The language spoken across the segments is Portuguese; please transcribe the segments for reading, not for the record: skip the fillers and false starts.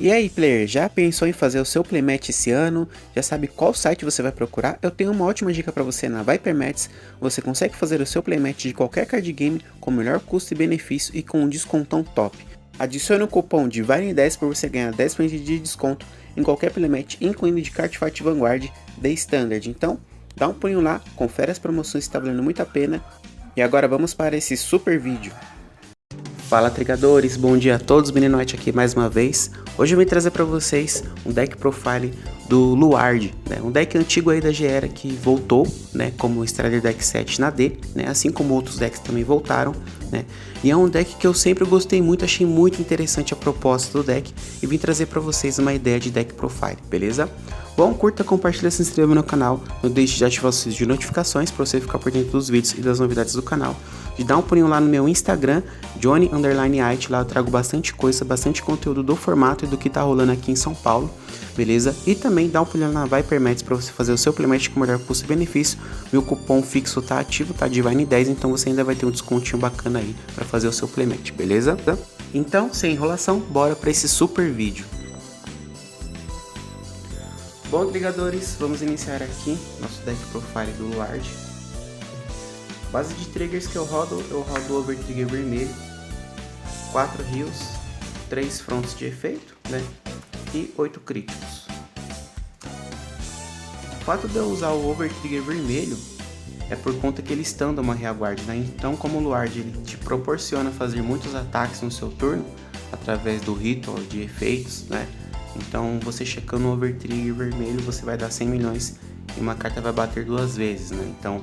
E aí, player, já pensou em fazer o seu playmatch esse ano? Já sabe qual site você vai procurar? Eu tenho uma ótima dica para você na Vipermatch. Você consegue fazer o seu playmatch de qualquer card game com o melhor custo e benefício e com um descontão top. Adicione o cupom de VARNI10 para você ganhar 10% de desconto em qualquer playmatch, incluindo de Cardfight Vanguard The Standard. Então, dá um pulinho lá, confere as promoções que está valendo muito a pena. E agora vamos para esse super vídeo. Fala trigadores, bom dia a todos, Meninote aqui mais uma vez. Hoje eu vim trazer para vocês um deck profile do Luard, né? Um deck antigo aí da Gera que voltou, né, como Strider Deck 7 na D, né, assim como outros decks também voltaram, né? E é um deck que eu sempre gostei muito, achei muito interessante a proposta do deck e vim trazer para vocês uma ideia de deck profile, beleza? Bom, curta, compartilha, se inscreva no canal, não deixe de ativar o sininho de notificações para você ficar por dentro dos vídeos e das novidades do canal. De dar um pulinho lá no meu Instagram, Johnny_It, lá eu trago bastante coisa, bastante conteúdo do formato e do que tá rolando aqui em São Paulo, beleza? E também dá um pulinho na Vipermatch para você fazer o seu playmatch com o melhor custo e benefício. Meu cupom fixo tá ativo, tá de Divine10, então você ainda vai ter um descontinho bacana aí para fazer o seu playmatch, beleza? Então, sem enrolação, bora para esse super vídeo. Bom, trigadores, vamos iniciar aqui nosso deck profile do Luard. Base de triggers que eu rodo o Overtrigger vermelho, 4 heals, 3 fronts de efeito, né, e 8 críticos. O fato de eu usar o Overtrigger vermelho é por conta que ele standa uma rearguard, né? Então, como o Luard ele te proporciona fazer muitos ataques no seu turno, através do ritual de efeitos, né? Então, você checando o Overtrigger vermelho, você vai dar 100 milhões e uma carta vai bater 2 vezes, né? Então,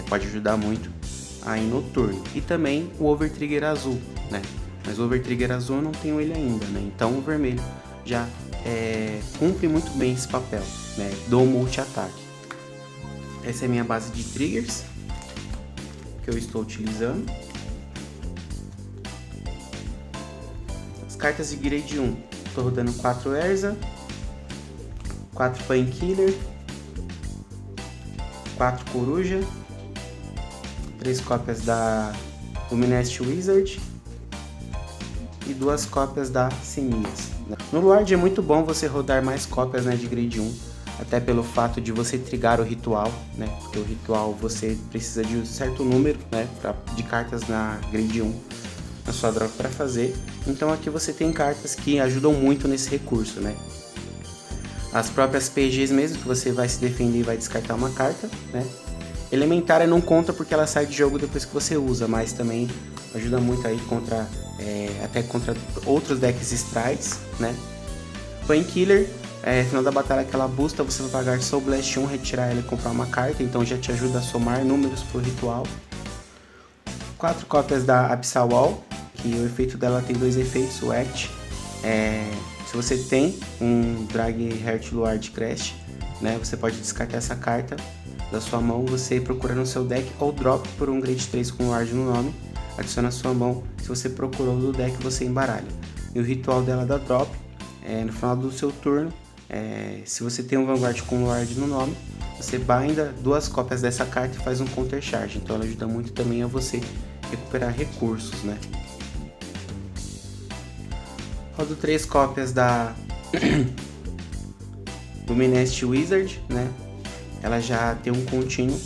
pode ajudar muito aí no turno. E também o Overtrigger azul, né? Mas o Overtrigger azul eu não tenho ele ainda, né? Então, o vermelho já cumpre muito bem esse papel, né, do multi-ataque. Essa é a minha base de triggers que eu estou utilizando. As cartas de grade 1, estou rodando 4 Erza, 4 Painkiller, 4 Coruja, 3 cópias da Luminescent Wizard e 2 cópias da Semias. No Luard é muito bom você rodar mais cópias, né, de grade 1, até pelo fato de você trigar o ritual, né, porque o ritual você precisa de um certo número, né, de cartas na grade 1 na sua drop para fazer. Então aqui você tem cartas que ajudam muito nesse recurso, né. As próprias PGs mesmo, que você vai se defender e vai descartar uma carta, né. Elementária não conta porque ela sai de jogo depois que você usa, mas também ajuda muito aí contra, até contra outros decks Strides, né. Painkiller, final da batalha que ela busta, você vai pagar Soul Blast 1, retirar ela e comprar uma carta, então já te ajuda a somar números pro ritual. 4 cópias da Abyssal Wall, que o efeito dela tem 2 efeitos, o Act. Se você tem um Drag Heart Luard Crash, né, você pode descartar essa carta da sua mão, você procura no seu deck ou drop por um grade 3 com Luard no nome, adiciona a sua mão, se você procurou do deck você embaralha. E o ritual dela dá drop, no final do seu turno, se você tem um Vanguard com Luard no nome, você binda 2 cópias dessa carta e faz um counter charge, então ela ajuda muito também a você recuperar recursos, né? Rodo 3 cópias da Luminescent Wizard, né? Ela já tem um contínuo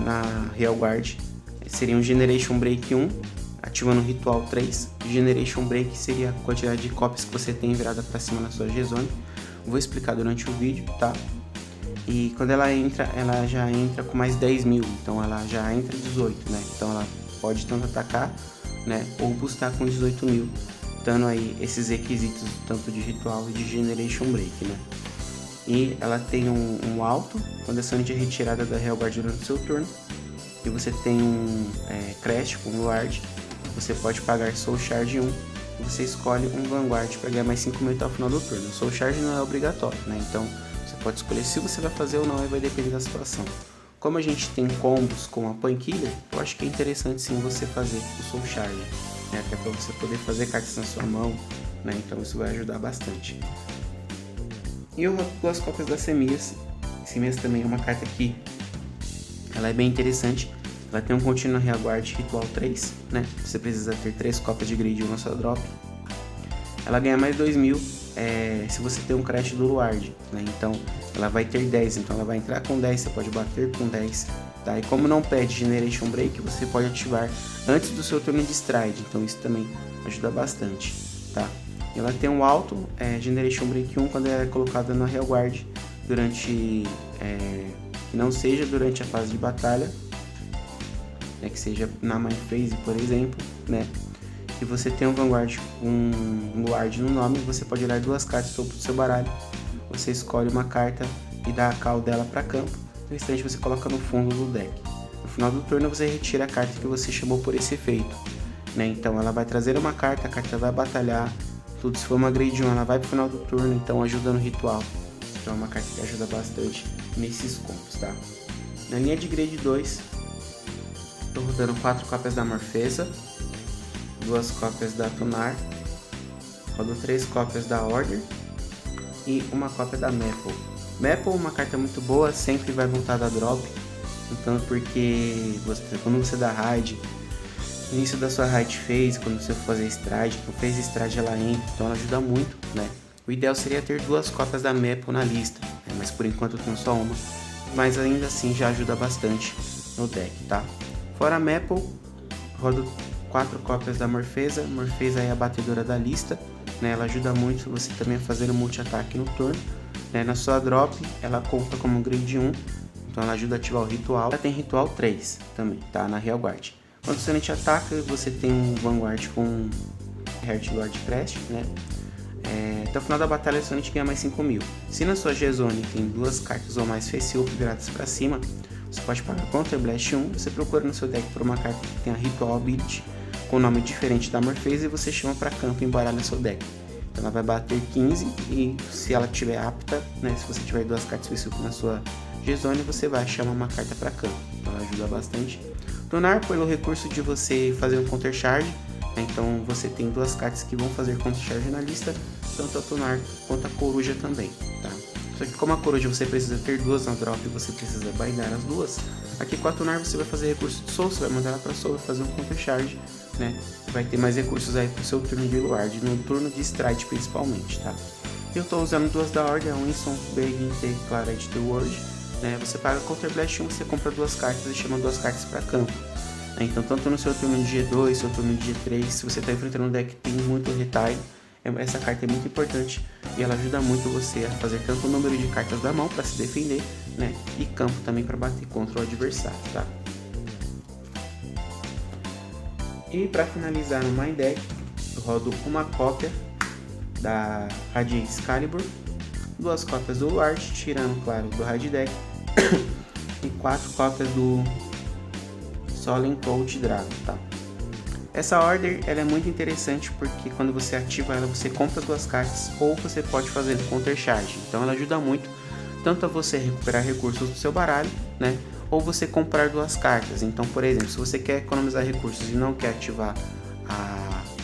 na Rearguard, seria um Generation Break 1, ativando o Ritual 3. Generation Break seria a quantidade de cópias que você tem virada para cima na sua G-Zone. Vou explicar durante o vídeo, tá? E quando ela entra, ela já entra com mais 10 mil, então ela já entra 18, né? Então ela pode tanto atacar, né, ou boostar com 18 mil, dando aí esses requisitos tanto de Ritual e de Generation Break, né? E ela tem um alto, condição de retirada da Rearguard durante o seu turno. E você tem um Crash com Luard. Você pode pagar Soul Charge 1. E você escolhe um Vanguard para ganhar mais 5 mil até o final do turno. Soul Charge não é obrigatório, né? Então você pode escolher se você vai fazer ou não, e vai depender da situação. Como a gente tem combos com a Painkiller, eu acho que é interessante sim você fazer o Soul Charge, né? Até para você poder fazer cartas na sua mão, né? Então isso vai ajudar bastante. E eu rodo 2 cópias da Semias. Semias também é uma carta que ela é bem interessante. Ela tem um contínuo Rearguard Ritual 3, né? Você precisa ter 3 cópias de grade 1 na sua drop. ela ganha mais 2000 se você tem um crédito do Luard, né? Então ela vai ter 10, então ela vai entrar com 10, você pode bater com 10, tá? E como não pede Generation Break, você pode ativar antes do seu turno de Stride, então isso também ajuda bastante, tá? Ela tem um alto Generation Break 1 quando ela é colocada na Real Guard durante que não seja durante a fase de batalha, né, que seja na Main Phase, por exemplo, né? Se você tem um Vanguard, um Luard no nome, você pode olhar 2 cartas do topo do seu baralho. Você escolhe uma carta e dá a call dela para campo. O restante você coloca no fundo do deck. No final do turno você retira a carta que você chamou por esse efeito, né? Então ela vai trazer uma carta, a carta vai batalhar. Tudo, se for uma Grade 1, ela vai pro final do turno, então ajuda no ritual. Então é uma carta que ajuda bastante nesses combos, tá? Na linha de Grade 2, estou rodando 4 cópias da Morfeza, 2 cópias da Tunar, rodo 3 cópias da Order e uma cópia da Maple. Maple é uma carta muito boa, sempre vai voltar da drop, então porque quando você dá raid, no início da sua raid phase, quando você for fazer stride, quando fez stride ela entra, então ela ajuda muito, né? O ideal seria ter 2 cópias da Maple na lista, né? Mas por enquanto eu tenho só uma, mas ainda assim já ajuda bastante no deck, tá? Fora a Maple, rodo 4 cópias da Morfeza. Morfeza é a batedora da lista, né? Ela ajuda muito você também a fazer um multi-ataque no turno, né? Na sua drop, ela conta como Grade 1, então ela ajuda a ativar o ritual. Ela tem ritual 3 também, tá? Na Real Guard. Quando você te ataca, você tem um Vanguard com Heart Lord Crest, né? Até o final da batalha, o Sonnet ganha mais 5000. Se na sua G-Zone tem 2 cartas ou mais Face Up viradas para cima, você pode pagar Counter Blast 1, você procura no seu deck por uma carta que tenha Ritual Ability com nome diferente da Morfeza e você chama para campo e embaralha seu deck. Então ela vai bater 15 e se ela estiver apta, né, se você tiver 2 cartas Face Up na sua G-Zone, você vai chamar uma carta para campo. Então ela ajuda bastante. Tunar pelo recurso de você fazer um Counter Charge, né, então você tem 2 cartas que vão fazer Counter Charge na lista, tanto a Tunar quanto a Coruja também, tá? Só que como a Coruja você precisa ter 2 na drop e você precisa bindar as 2, aqui com a Tunar você vai fazer recurso de Soul, você vai mandar ela para Soul e fazer um Counter Charge, né? Vai ter mais recursos aí pro seu turno de Luard, no turno de Stride principalmente, tá? Eu tô usando 2 da Ordem, a Winston, Begin e Claret the World, né? Você paga Counter Blast 1, você compra 2 cartas e chama 2 cartas para campo. Né? Então tanto no seu turno de G2, seu turno de G3, se você tá enfrentando um deck que tem muito retire, essa carta é muito importante e ela ajuda muito você a fazer tanto o número de cartas da mão para se defender, né? E campo também para bater contra o adversário, tá? E para finalizar no Main Deck, eu rodo uma cópia da Radiant Excalibur, 2 cópias do Luard, tirando, claro, do Raid Deck, e 4 cópias do Solemn Cold Dragon, tá? Essa Order ela é muito interessante porque quando você ativa ela, você compra 2 cartas ou você pode fazer Counter Charge. Então ela ajuda muito, tanto a você recuperar recursos do seu baralho, né? Ou você comprar 2 cartas. Então, por exemplo, se você quer economizar recursos e não quer ativar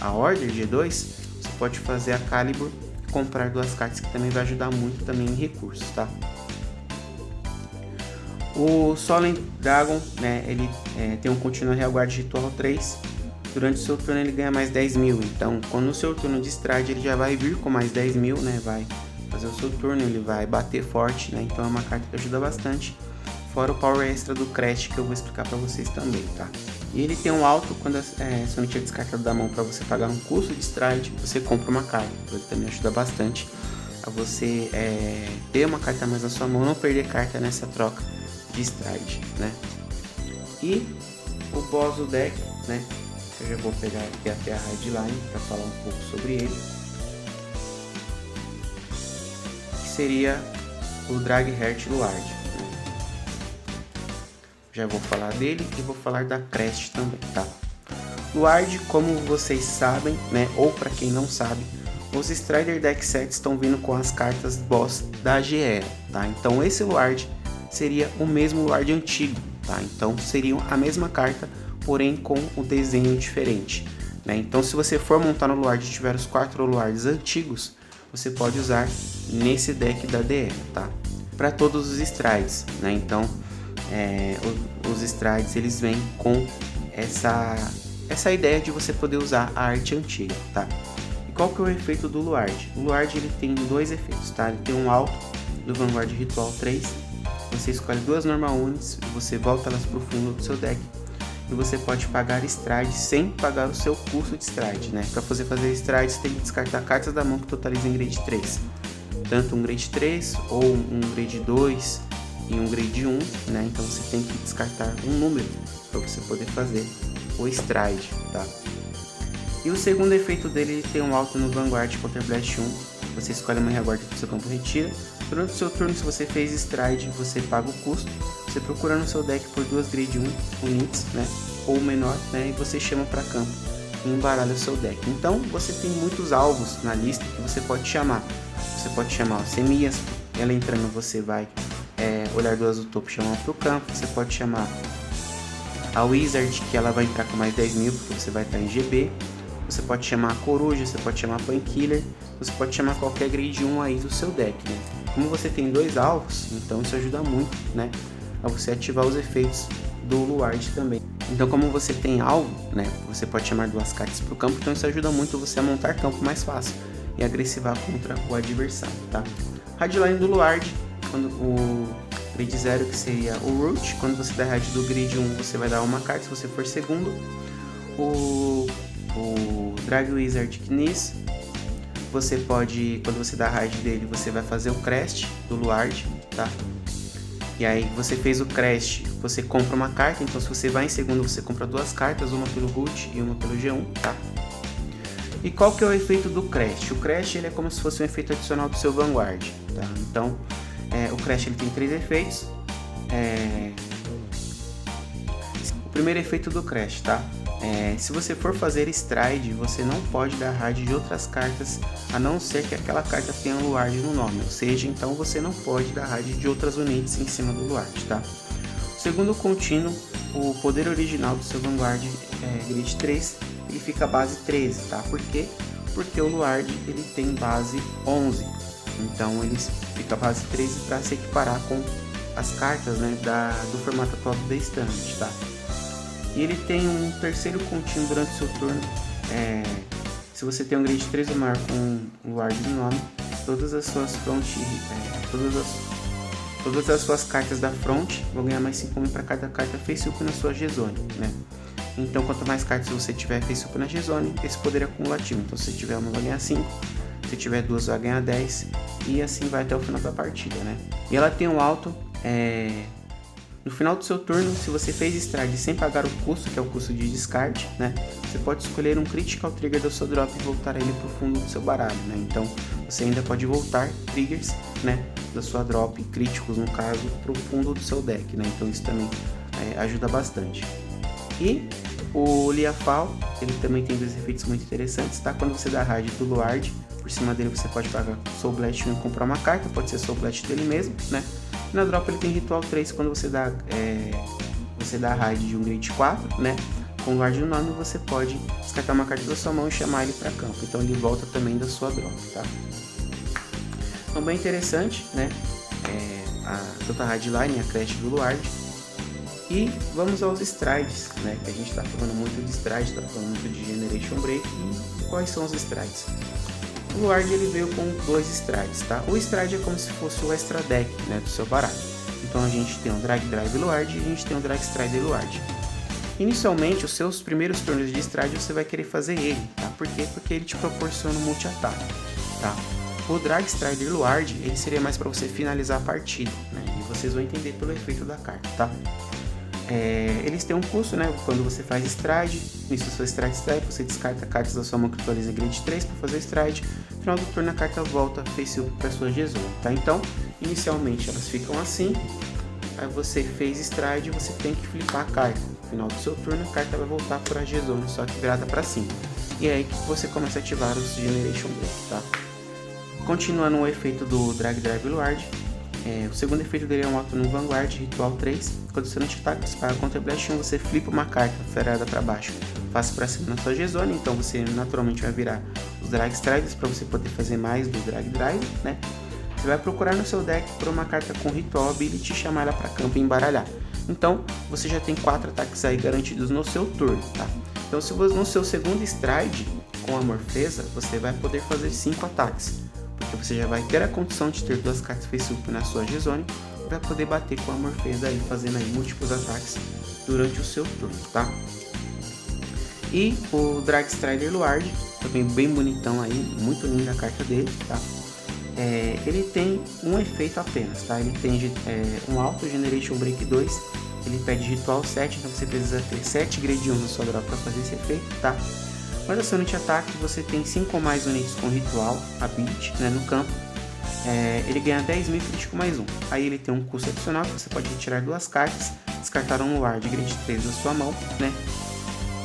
a Order G2, você pode fazer a Calibur e comprar 2 cartas, que também vai ajudar muito também em recursos, tá? O Solemn Dragon, né? Ele tem um Continual Real Guard Ritual 3. Durante o seu turno ele ganha mais 10.000, então quando no seu turno de Stride ele já vai vir com mais 10.000, né? Vai fazer o seu turno, ele vai bater forte, né? Então é uma carta que ajuda bastante. Fora o power extra do Crest que eu vou explicar para vocês também, tá? E ele tem um alto quando a Sonnet é descartado da mão para você pagar um custo de Stride, você compra uma carta. Então ele também ajuda bastante a você ter uma carta a mais na sua mão, não perder carta nessa troca de Stride, né? E o boss do deck, né? Eu já vou pegar aqui até a Headline para falar um pouco sobre ele, que seria o Dragheart Luard, né? Já vou falar dele e vou falar da Crest também, tá? Luard, como vocês sabem, né, ou para quem não sabe, os Strider Deck Sets estão vindo com as cartas boss da GE, tá? Então esse Luard seria o mesmo Luard antigo, tá? Então seriam a mesma carta, porém com o desenho diferente, né? Então se você for montar no Luard e tiver os 4 Luards antigos, você pode usar nesse deck da DE, tá? Para todos os Strides, né? Então os Strides eles vêm com essa ideia de você poder usar a arte antiga, tá? qual que é o efeito do Luard? O Luard ele tem dois efeitos, tá? Ele tem um alto do Vanguard Ritual 3, você escolhe duas normal unis, você volta elas pro fundo do seu deck, e você pode pagar stride sem pagar o seu custo de stride, né? Para você fazer stride, você tem que descartar cartas da mão que totalizam grade 3. Tanto um grade 3 ou um grade 2 e um grade 1, né? Então você tem que descartar um número para você poder fazer o stride, tá? E o segundo efeito dele, ele tem um alto no Vanguard Counter Blast 1. Você escolhe uma reguarda do seu campo retira. Durante o seu turno, se você fez stride, você paga o custo. Você procura no seu deck por duas grade 1 units, né? Ou menor, né? E você chama para campo e embaralha o seu deck. Então você tem muitos alvos na lista que você pode chamar. Você pode chamar o Semias, ela entrando você vai olhar duas do topo e chamar para o campo. Você pode chamar a Wizard, que ela vai entrar com mais 10.000 porque você vai estar em GB. Você pode chamar a Coruja, você pode chamar a Painkiller, você pode chamar qualquer grade 1 aí do seu deck, né? Como você tem dois alvos, então isso ajuda muito, né? A você ativar os efeitos do Luard também. Então como você tem alvo, né? Você pode chamar duas cartas para o campo, então isso ajuda muito você a montar campo mais fácil e agressivar contra o adversário, tá? Hardline do Luard, quando o grade 0, que seria o Root, quando você der raid do grid 1, você vai dar uma carta se você for segundo. O Drag Wizard Knis, você pode, quando você dá raid dele, você vai fazer o Crest do Luard, tá? E aí você fez o Crest, você compra uma carta, então se você vai em segundo, você compra duas cartas, uma pelo Root e uma pelo G1, tá? E qual que é o efeito do Crest? O Crest ele é como se fosse um efeito adicional do seu Vanguard, tá? Então, o Crest ele tem três efeitos. O primeiro efeito do Crest, tá? Se você for fazer stride, você não pode dar raid de outras cartas, a não ser que aquela carta tenha um Luard no nome, ou seja, então você não pode dar raid de outras unidades em cima do Luard, tá? Segundo contínuo, o poder original do seu Vanguard Grid 3, ele fica base 13, tá? Por quê? Porque o Luard ele tem base 11, então ele fica base 13 para se equiparar com as cartas, né, do formato atual do The Standard, tá? E ele tem um terceiro contínuo durante o seu turno. Se você tem um grade 3 ou maior com um Luard no nome, todas as suas todas as suas cartas da front vão ganhar mais 5 para cada carta face-up na sua G-Zone, né? Então quanto mais cartas você tiver face-up na G-Zone, esse poder é acumulativo. Então se tiver uma vai ganhar 5, se tiver duas vai ganhar 10 e assim vai até o final da partida, né? E ela tem um alto no final do seu turno, se você fez stride sem pagar o custo, que é o custo de descarte, né? Você pode escolher um critical trigger do seu drop e voltar ele para o fundo do seu baralho, né? Então você ainda pode voltar triggers, né, da sua drop, críticos no caso, para o fundo do seu deck, né? Então isso também ajuda bastante. E o Liafal, ele também tem dois efeitos muito interessantes, tá? Quando você dá raid do Luard, por cima dele você pode pagar Soul Blast 1 e comprar uma carta, pode ser Soul Blast dele mesmo, né? E na drop ele tem Ritual 3, quando você dá raid de um grade 4, né? Com o Luard no nome, você pode descartar uma carta da sua mão e chamar ele para campo. Então ele volta também da sua drop, tá? Então bem interessante, né? Tanto a Hardline e a Crash do Luard. E vamos aos strides, né? Que a gente tá falando muito de stride, tá falando muito de Generation Break. E quais são os strides? O Luard ele veio com dois strides, tá? O stride é como se fosse o extra deck, né, do seu baralho. Então a gente tem o Drag Drive Luard e a gente tem o Drag Strider Luard. Inicialmente, os seus primeiros turnos de stride você vai querer fazer ele, tá? Por quê? Porque ele te proporciona um multi-ataque, tá? O Drag Strider Luard, ele seria mais para você finalizar a partida, né? E vocês vão entender pelo efeito da carta, tá? Eles têm um custo, né? Quando você faz stride, nisso sua stride step, você descarta cartas da sua mão que atualiza grade 3 para fazer stride. No final do turno a carta volta face up para sua G-Zone, tá? Então, inicialmente elas ficam assim. Aí você fez stride, você tem que flipar a carta. No final do seu turno a carta vai voltar para a G-Zone, só que virada para cima. E é aí que você começa a ativar os Generation Break, tá? Continuando o efeito do Drag Drive Luard. O segundo efeito dele é um auto no Vanguard, Ritual 3. Quando você não te ataca, você paga contra Blast 1, você flipa uma carta ferrada para baixo, face para cima na sua G-Zone, então você naturalmente vai virar os Drag Striders para você poder fazer mais do Drag Drive, né? Você vai procurar no seu deck por uma carta com Ritual Ability, chamar ela para campo e embaralhar. Então, você já tem 4 ataques aí garantidos no seu turno, tá? Então, se você no seu segundo stride, com a Morfeza, você vai poder fazer 5 ataques, porque você já vai ter a condição de ter 2 cartas face-up na sua G-Zone e vai poder bater com a Morfeza aí, fazendo aí múltiplos ataques durante o seu turno, tá? E o Dragstrider Luard, também bem bonitão aí, muito linda a carta dele, tá? Ele tem um efeito apenas, tá? Ele tem um Auto Generation Break 2, ele pede Ritual 7, então você precisa ter 7 Grade 1 na sua drop para fazer esse efeito, tá? Mas a seu Unit Ataque você tem 5 ou mais unidades com Ritual Ability, né, no campo. Ele ganha 10.000 crítico mais 1. Aí ele tem um custo adicional que você pode retirar 2 cartas, descartar um Luard Grade 3 da sua mão, né?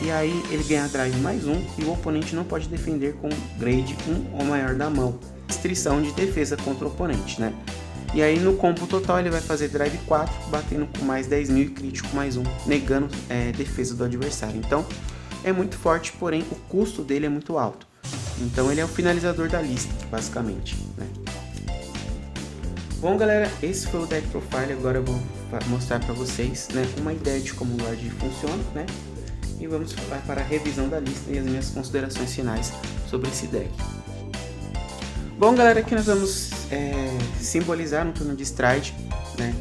E aí ele ganha Drive mais 1 e o oponente não pode defender com Grade 1 ou maior da mão. Restrição de defesa contra o oponente, né? E aí no combo total ele vai fazer Drive 4, batendo com mais 10.000 crítico mais 1, negando defesa do adversário. Então é muito forte, porém o custo dele é muito alto. Então ele é o finalizador da lista, basicamente, né? Bom galera, esse foi o deck profile. Agora eu vou mostrar para vocês, né, uma ideia de como o Luard funciona, né? E vamos para a revisão da lista e as minhas considerações finais sobre esse deck. Bom galera, aqui nós vamos simbolizar um turno de Stride, né?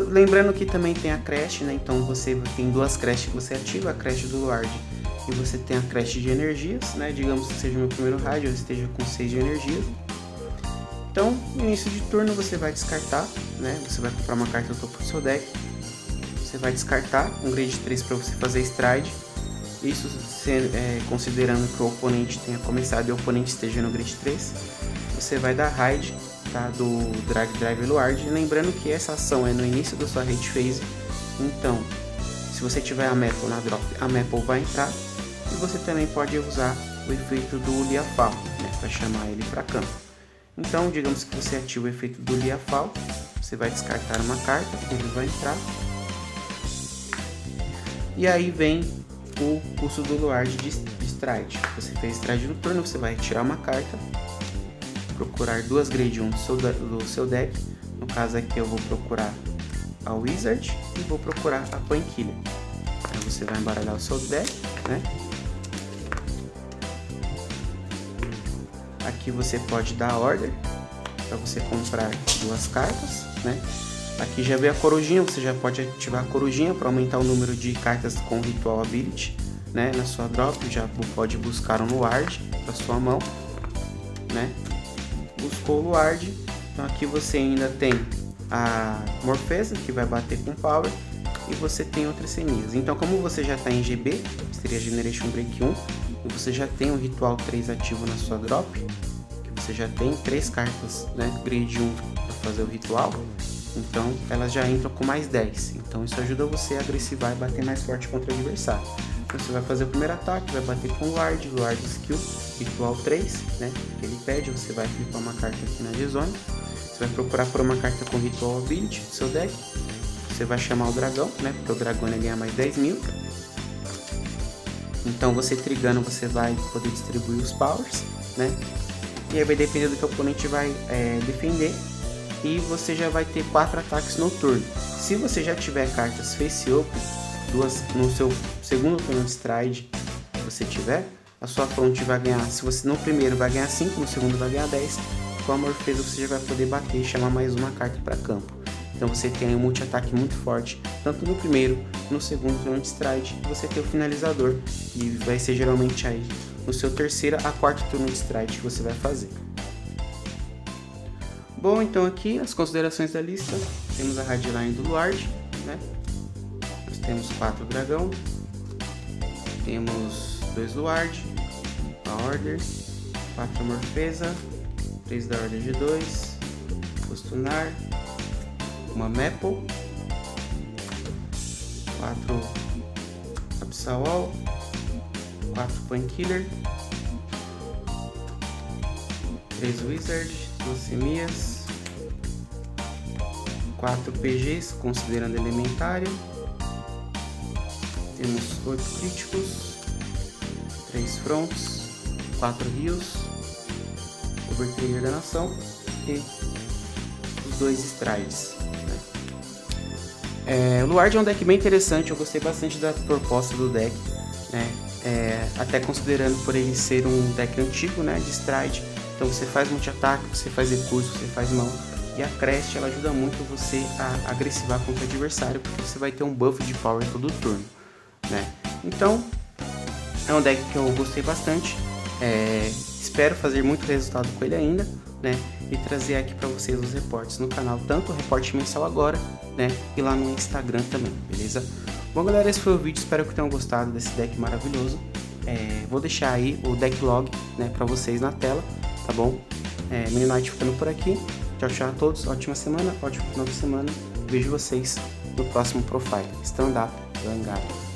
Lembrando que também tem a Crash, né? Então você tem 2 Crash que você ativa, a Crash do Luard e você tem a Crash de energias, né? Digamos que seja o meu primeiro raid, eu esteja com 6 de energias. Então, no início de turno você vai descartar, né? Você vai comprar uma carta do topo do seu deck. Você vai descartar um Grade 3 para você fazer Stride. Isso considerando que o oponente tenha começado e o oponente esteja no Grade 3. Você vai dar raid, tá, do Dragstrider Luard. Lembrando que essa ação é no início da sua raid phase. Então, se você tiver a Maple na drop, a Maple vai entrar. E você também pode usar o efeito do Liafal, né, para chamar ele para campo. Então, digamos que você ativa o efeito do Liafal. Você vai descartar uma carta, ele vai entrar. E aí vem o custo do Luard de Stride. Você fez Stride no turno, você vai retirar uma carta, procurar 2 Grade 1 do seu deck. No caso aqui eu vou procurar a Wizard e vou procurar a Painkiller. Aí você vai embaralhar o seu deck, né? Aqui você pode dar a order para você comprar 2 cartas, né? Aqui já veio a corujinha, você já pode ativar a corujinha para aumentar o número de cartas com Ritual Ability, né, na sua drop. Já pode buscar um Luard para sua mão, né? Buscou o Luard, então aqui você ainda tem a Morfeza, que vai bater com Power, e você tem outras semias. Então, como você já está em GB, seria Generation Break 1, e você já tem o Ritual 3 ativo na sua drop, que você já tem 3 cartas, né, Grade 1 para fazer o Ritual. Então elas já entram com mais 10, então isso ajuda você a agressivar e bater mais forte contra o adversário. Então, você vai fazer o primeiro ataque, vai bater com o Luard Skill, Ritual 3, né, que ele pede. Você vai flipar uma carta aqui na G-Zone, você vai procurar por uma carta com Ritual Ability do seu deck, você vai chamar o dragão, né, porque o dragão ele ganha mais 10.000. Então você trigando, você vai poder distribuir os powers, né, e aí vai depender do que o oponente vai defender. E você já vai ter 4 ataques no turno. Se você já tiver cartas face up, 2 no seu segundo turno de Stride, você tiver, a sua fronte vai ganhar, se você no primeiro vai ganhar 5, no segundo vai ganhar 10. Com a Morfeza você já vai poder bater e chamar mais uma carta para campo. Então você tem um multi-ataque muito forte, tanto no primeiro, no segundo turno de Stride. Você tem o finalizador, que vai ser geralmente aí no seu terceiro a quarto turno de Stride que você vai fazer. Bom, então aqui as considerações da lista. Temos a Hardline do Luard, né? Nós temos 4 dragão, temos 2 Luard, a Order, 4 Morfeza, 3 da Order de 2, Costunar, uma Maple, 4 Absol, 4 Painkiller, 3 Wizard, 2 Semias, 4 PGs, considerando elementário. Temos 8 críticos, 3 fronts, 4 rios, Overtrigger da Nação e os 2 Strides. O Luard é um deck bem interessante, eu gostei bastante da proposta do deck, né? até considerando por ele ser um deck antigo, né, de Stride. Então você faz multi-ataque, você faz recurso, você faz mão. E a Crest, ela ajuda muito você a agressivar contra o adversário, porque você vai ter um buff de power todo turno, né? Então, é um deck que eu gostei bastante. Espero fazer muito resultado com ele ainda, né? E trazer aqui para vocês os reportes no canal, tanto o reporte mensal agora, né? E lá no Instagram também, beleza? Bom, galera, esse foi o vídeo. Espero que tenham gostado desse deck maravilhoso. Vou deixar aí o deck log, né, para vocês na tela, tá bom? Mini Knight ficando por aqui. Tchau, tchau a todos. Ótima semana, ótimo final de semana. Vejo vocês no próximo Profile. Stand up, Vanguard.